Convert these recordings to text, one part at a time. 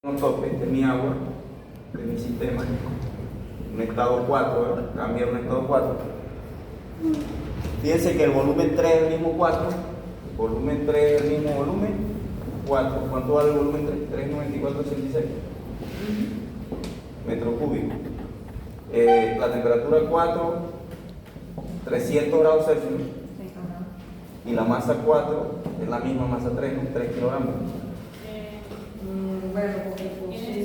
un tope de mi agua, de mi sistema, un estado 4, ¿verdad? Cambia un estado 4. Fíjense que el volumen 3 es el mismo 4, el volumen 3 es el mismo volumen 4. ¿Cuánto vale el volumen 3? 394,86 metros cúbicos. La temperatura 4, 300 grados Celsius. Y la masa 4 es la misma masa 3, ¿no? 3 kilogramos. Bueno, porque pues, si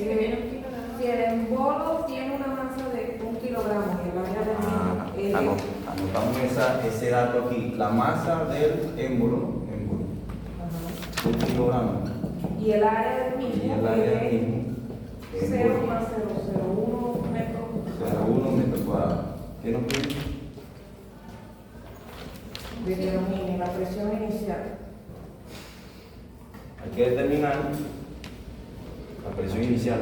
el embolo tiene una masa de 1 kilogramo y el área del Anotamos ese dato aquí. La masa del émbolo, 1 kilogramo. y el área del mismo Y el área del mismo, 0,001 metros. 0,1 metros cuadrados. ¿Qué nos pide? Determine la presión inicial. Hay que determinar la presión inicial.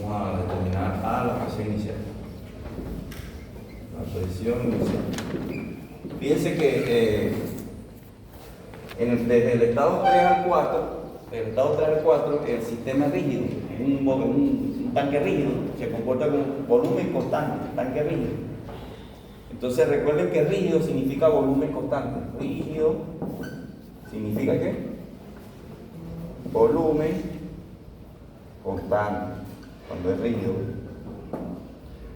Vamos a determinar la presión inicial. La presión inicial. Fíjense que desde el estado 3 al 4, el sistema es rígido, es un tanque rígido, se comporta con volumen constante, tanque rígido. Entonces recuerden que rígido significa volumen constante. Rígido significa ¿qué? Volumen constante, cuando es rígido.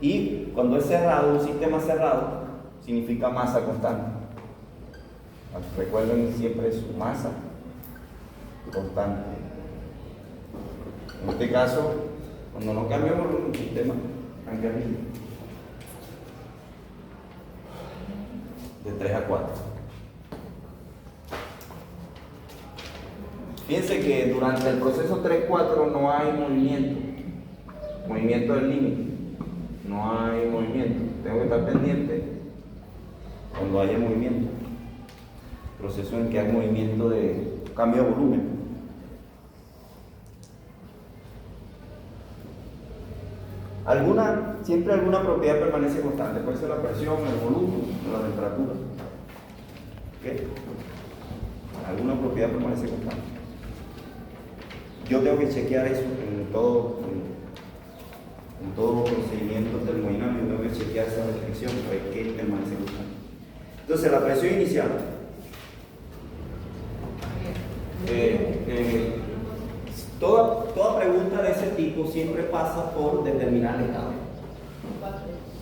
Y cuando es cerrado, un sistema cerrado, significa masa constante. Recuerden siempre su masa constante. En este caso, cuando no cambia volumen, el sistema cambia rígido. De 3 a 4. Fíjense que durante el proceso 3-4 no hay movimiento del límite, no hay movimiento. Tengo que estar pendiente cuando haya movimiento, proceso en que hay movimiento de cambio de volumen. Siempre alguna propiedad permanece constante, puede ser la presión, el volumen o la temperatura. ¿Okay? Alguna propiedad permanece constante. Yo tengo que chequear eso en todos los procedimientos termodinámicos, tengo que chequear esa restricción para ver qué permanece constante. Entonces, la presión inicial. Toda pregunta de ese tipo siempre pasa por determinar el estado.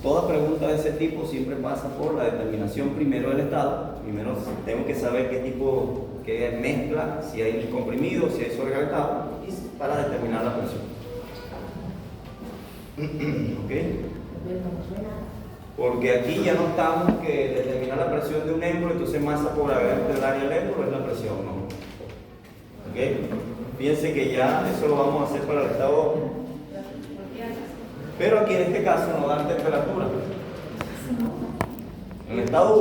Toda pregunta de ese tipo siempre pasa por la determinación primero del estado. Primero tengo que saber qué mezcla, si hay comprimido, si hay sobrecalentado, y para determinar la presión. ¿Ok? Porque aquí ya no estamos que determinar la presión de un émbolo, entonces masa por haber del área del émbolo es la presión, ¿no? ¿Ok? Fíjense que ya eso lo vamos a hacer para el estado 2. Pero aquí en este caso nos dan temperatura. En el estado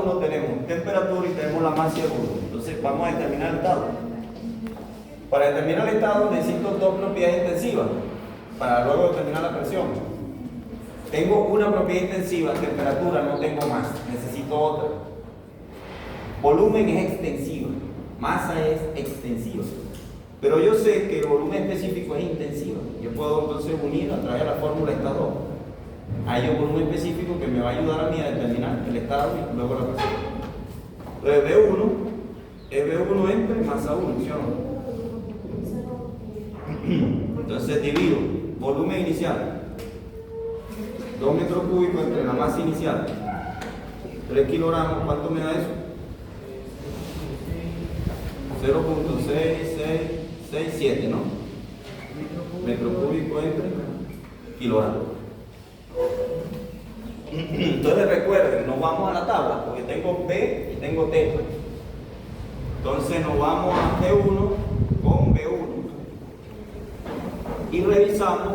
1 tenemos temperatura y tenemos la masa y el volumen. Entonces vamos a determinar el estado. Para determinar el estado necesito dos propiedades intensivas para luego determinar la presión. Tengo una propiedad intensiva, temperatura, no tengo más, necesito otra. Volumen es extensiva, masa es extensiva. Pero yo sé que el volumen específico es intensivo. Yo puedo entonces unir a través de la fórmula estado. Hay un volumen específico que me va a ayudar a mí a determinar el estado y luego la presión. Entonces B1 es B1 entre masa 1, ¿sí o no? Entonces divido volumen inicial, 2 metros cúbicos entre la masa inicial, 3 kilogramos, ¿cuánto me da eso? 0.6667, ¿no? Metro cúbico entre kilogramos. Entonces recuerden, nos vamos a la tabla, porque tengo B y tengo T. Entonces nos vamos a G1 con B1 y revisamos,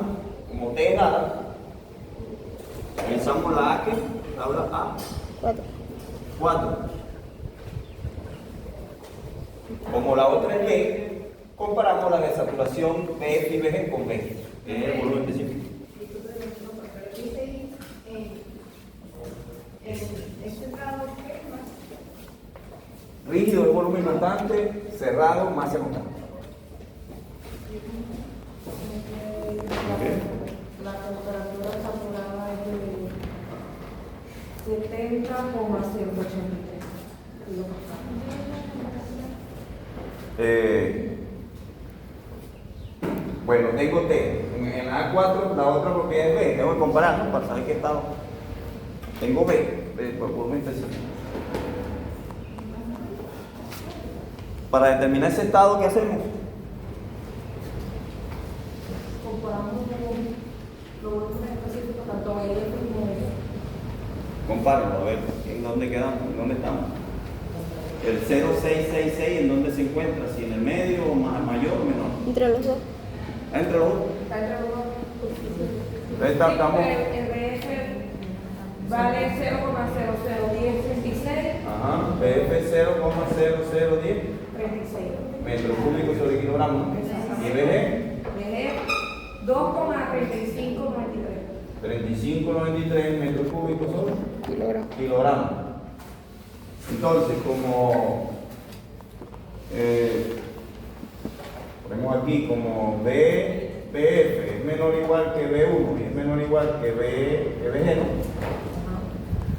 como T es dada, revisamos la A, que tabla A, 4. Como la otra es B, comparamos la desaturación PF y BG con B, que es el volumen específico. Rígido el volumen constante, cerrado masa constante. Bueno, tengo T. En la A4, la otra propiedad es B. Tengo que comparar, ¿no? Para saber qué estado. Tengo B, por volumen específico. Para determinar ese estado, ¿qué hacemos? Comparamos los volúmenes específicos, tanto L como S. Compárenlo, a ver, ¿en dónde quedamos? ¿En dónde estamos? El 0666, ¿en dónde se encuentra? ¿Si en el medio, o mayor o menor? Entre los dos. Entre los dos. Está entre los dos. Entonces estamos. El BF vale 0,001036. Ajá, BF 0,0010 36. metros cúbicos sobre kilogramos. Y BG BG 2,3593. 3593 metros cúbicos sobre Kilogramos. kilogramos. Entonces, como ponemos aquí como BF es menor o igual que B1 y es menor o igual que BG, ¿no?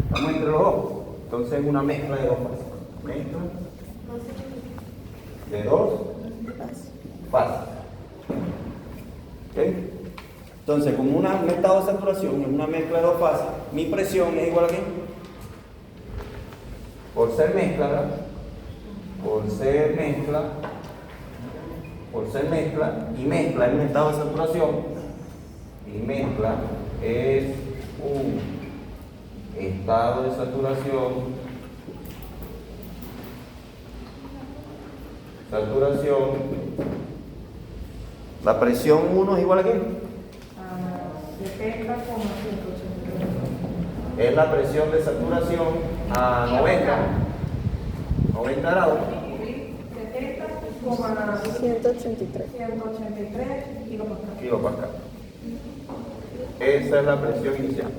Estamos entre los dos. Entonces es una mezcla de dos fases. Mezcla de dos fases. ¿Ok? Entonces, como un estado de saturación es una mezcla de dos fases, mi presión es igual a qué? Por ser mezcla, ¿verdad? Por ser mezcla, y mezcla es un estado de saturación, y mezcla es un estado de saturación, la presión 1 es igual a qué? 70,183. Es la presión de saturación a 90 grados. 183. 183 kilopascal. Esa es la presión inicial.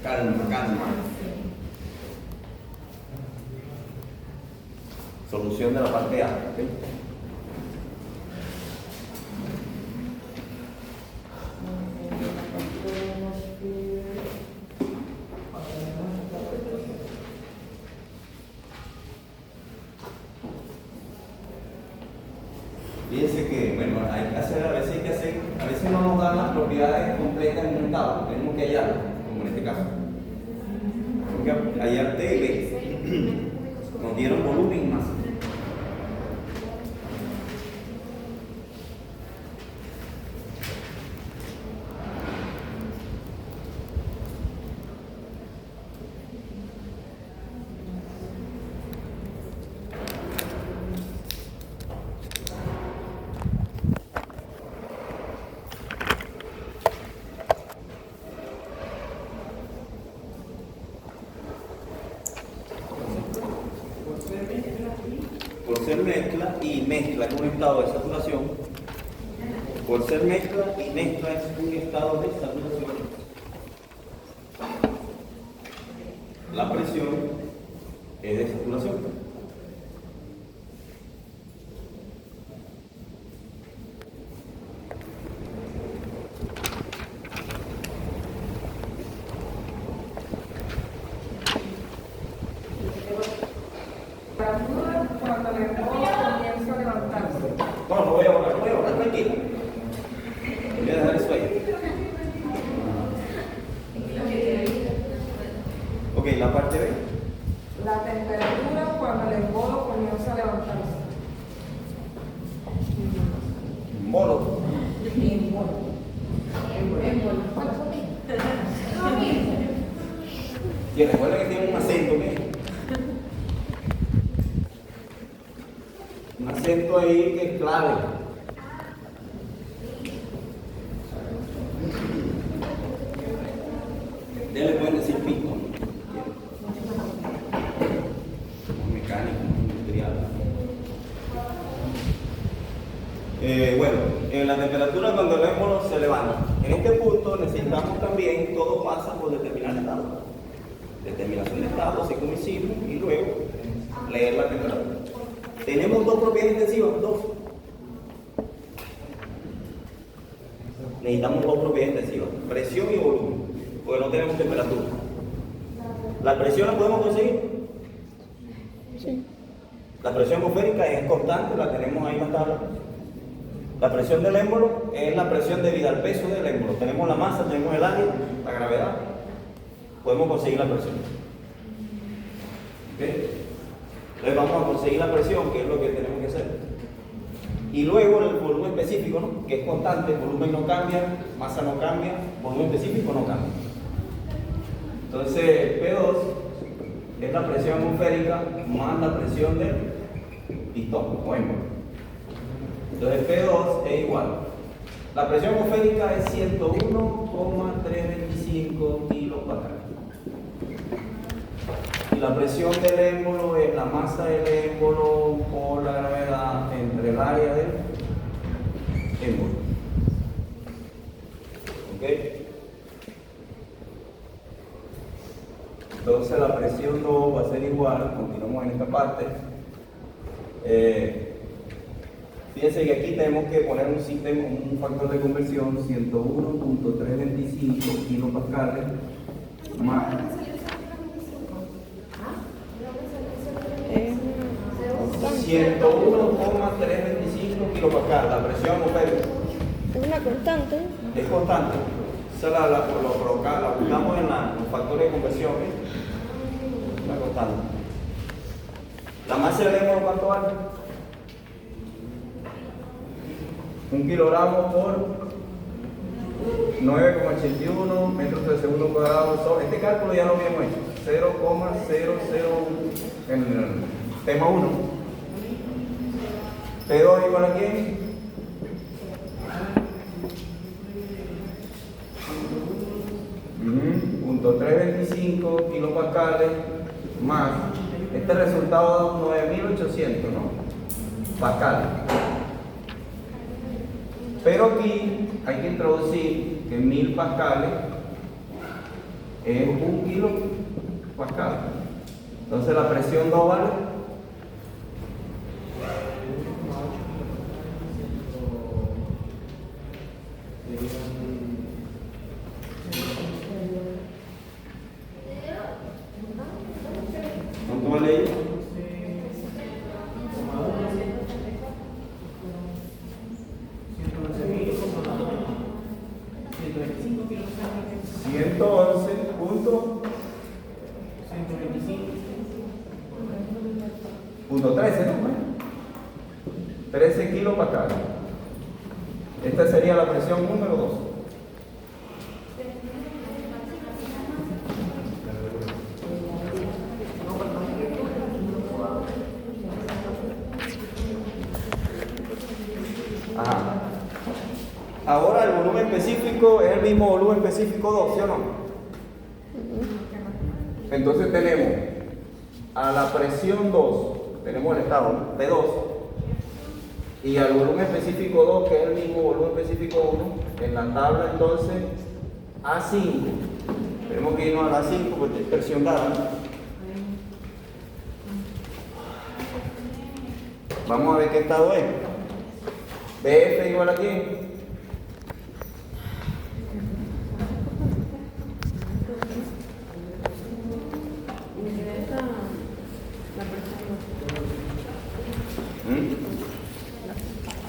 Calma. Solución de la parte A. ¿Okay? Fíjense que, bueno, a veces no nos dan las propiedades completas en un estado, tenemos que hallarlas, como en este caso. Tenemos que hallar T y B. Nos dieron volumen y masa. Por ser mezcla y mezcla es un estado de saturación. Por ser mezcla y mezcla es un estado de saturación. La presión es de saturación. Cuando el bolo comienza a levantarse. No, lo voy a borrar, tranquilo. Voy a dejar eso ahí. Ok, la parte B. La temperatura cuando el bolo comienza a levantarse. Bolo. Y recuerda que tiene un acento, ¿qué? Un acento ahí que es clave. Ya le pueden decir pico. Mecánico, industrial. Bueno, en la temperatura cuando el émbolo se levanta. En este punto necesitamos también, todo pasa por determinar el estado. Determinación de estado, ciclo miscible y luego leer la temperatura. Tenemos dos propiedades intensivas, dos. necesitamos dos propiedades intensivas, presión y volumen, porque no tenemos temperatura. ¿La presión la podemos conseguir? Sí. La presión atmosférica es constante, la tenemos ahí en la tabla. La presión del émbolo es la presión debida al peso del émbolo. Tenemos la masa, tenemos el área, la gravedad. Podemos conseguir la presión. ¿Ok? Entonces vamos a conseguir la presión, que es lo que tenemos que hacer. Y luego el volumen específico, ¿no? Que es constante, volumen no cambia, masa no cambia, volumen específico no cambia. Entonces P2 es la presión atmosférica más la presión del pistón o émbolo. Entonces P2 es igual. La presión atmosférica es 101,325 kilopascal. Y la presión del émbolo es la masa del émbolo por la gravedad entre el área del émbolo. ¿Ok? Entonces la presión 2 va a ser igual, continuamos en esta parte. Fíjense que aquí tenemos que poner un sistema, un factor de conversión 101.325 kilopascales más 101,325 kilopascales, la presión atmosférica. Es una constante. Es constante. Esa la buscamos en los factores de conversión. Una constante. La masa del émbolo, ¿cuánto vale? 1 kilogramo por 9,81 metros de segundo cuadrado. Este cálculo ya lo habíamos hecho. 0,001 en el tema 1. P2 igual a quién? Punto 325 kilopascales más este resultado da 9800, ¿no? Pascales. Pero aquí hay que introducir que 1000 pascales es 1 kilopascal. Entonces la presión 2 vale ¿cuánto vale ahí? Punto 13, ¿no? 13 kilopascales. Esta sería la presión número 2. Ajá. Ahora el volumen específico es el mismo volumen específico 2, ¿sí o no? Entonces tenemos a la presión 2, tenemos el estado, ¿no? P2, y al volumen específico 2, que es el mismo volumen específico 1, en la tabla entonces A5. Tenemos que irnos a la A5 porque es presión dada, ¿no? Vamos a ver qué estado es. BF igual a quién?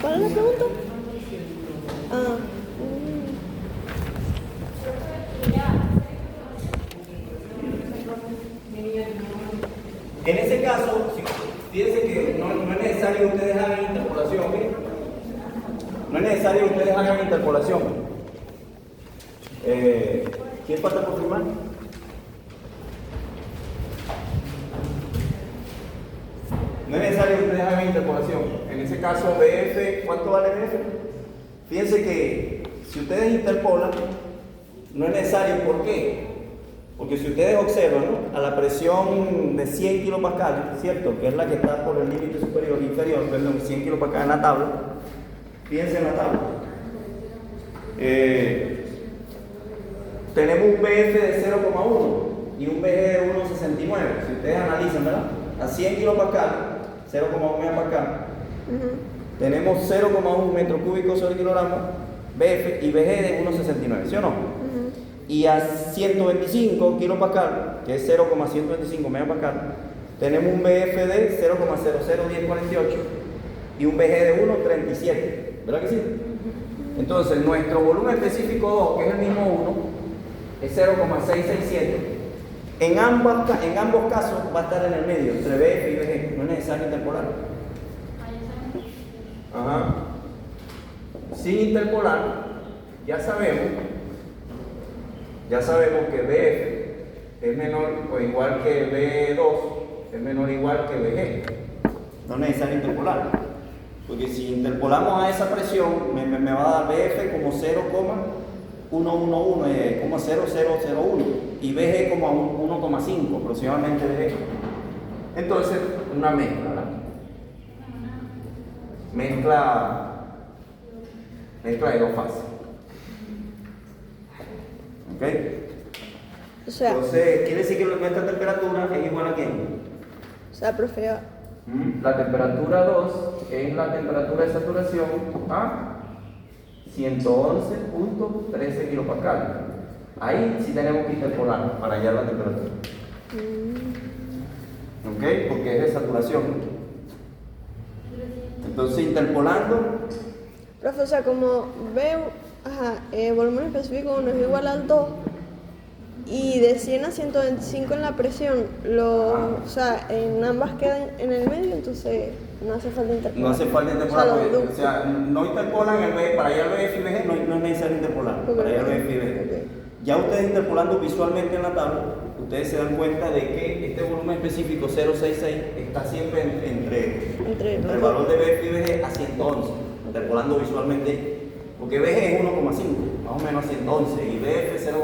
¿Cuál es la pregunta? En ese caso, fíjense que no es necesario que ustedes hagan interpolación, ¿ok? No es necesario que ustedes hagan interpolación. ¿Quién falta por firmar? No es necesario que ustedes hagan interpolación. En ese caso, BF, ¿cuánto vale BF? Fíjense que si ustedes interpolan, no es necesario. ¿Por qué? Porque si ustedes observan, ¿no? A la presión de 100 kilopascales, ¿cierto? Que es la que está por el límite superior e inferior, perdón, 100 kilopascales en la tabla. Fíjense en la tabla. Tenemos un BF de 0,1 y un BG de 1,69. Si ustedes analizan, ¿verdad? A 100 kilopascales, 0,1 megapascal, tenemos 0,1 metro cúbico sobre kilogramo BF y BG de 1,69, ¿sí o no? Y a 125 kilopascal, que es 0,125 megapascal, tenemos un BF de 0,001048 y un BG de 1,37, ¿verdad que sí? Entonces, nuestro volumen específico 2, que es el mismo 1, es 0,667. En ambos casos va a estar en el medio, entre BF y BG, no es necesario interpolar. Ajá. Sin interpolar, ya sabemos que BF es menor o igual que B2, es menor o igual que BG. No es necesario interpolar, porque si interpolamos a esa presión, me va a dar BF como 0,111, como 0,001 y BG como a 1,5 aproximadamente BG. Entonces, una mezcla, ¿verdad? Mezcla de dos fases. ¿Ok? O sea, Entonces, quiere decir que nuestra temperatura es igual a quién? o sea, profe, La temperatura 2 es la temperatura de saturación a 111.13 kilopascal. Ahí sí tenemos que interpolar para hallar la temperatura. ¿Ok? Porque es de saturación. Entonces, interpolando, profe, o sea, como veo, volumen específico 1 es igual al 2 y de 100 a 125 en la presión, o sea, en ambas quedan en el medio, entonces no hace falta interpolar. no hace falta interpolar, O sea, porque, los o sea, no interpolan el B, para hallar BF y BG no es necesario interpolar, para hallar BF y BG. Ok. Ya ustedes interpolando visualmente en la tabla, ustedes se dan cuenta de que este volumen específico 066 está siempre entre el valor de BF y BG a 111, interpolando visualmente, porque BG es 1,5, más o menos a 111, y BF es 0,00.